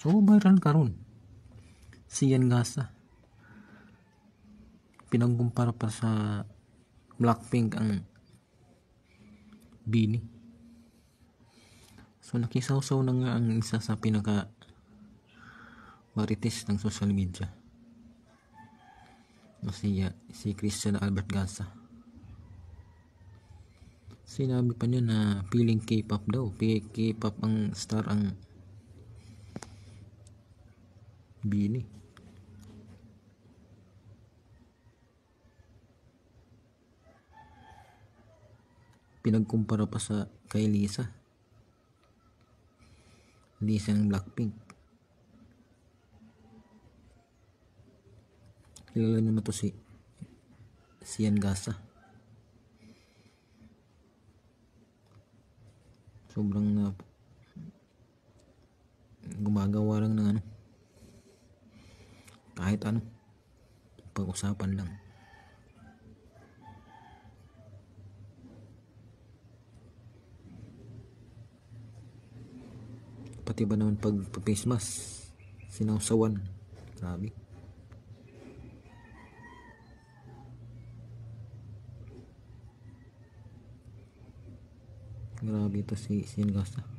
So viral karon Sian Gasa. Pinagkumpara pa sa Blackpink ang Bini. So nakisawsaw na nga ang isa sa pinaka marites ng social media. Si Christian Albert Gasa. Sinabi pa niya na feeling K-pop daw. K-pop ang star ang Bini. Pinagkumpara pa sa kay Lisa ng Blackpink. Kilala niyo na to si Sian Gasa. Sobrang gumagawa lang ng kahit ano, pag-usapan lang. Pati ba naman pag face mask, sinawsawan. Grabe. Grabe ito si Sian Gasa.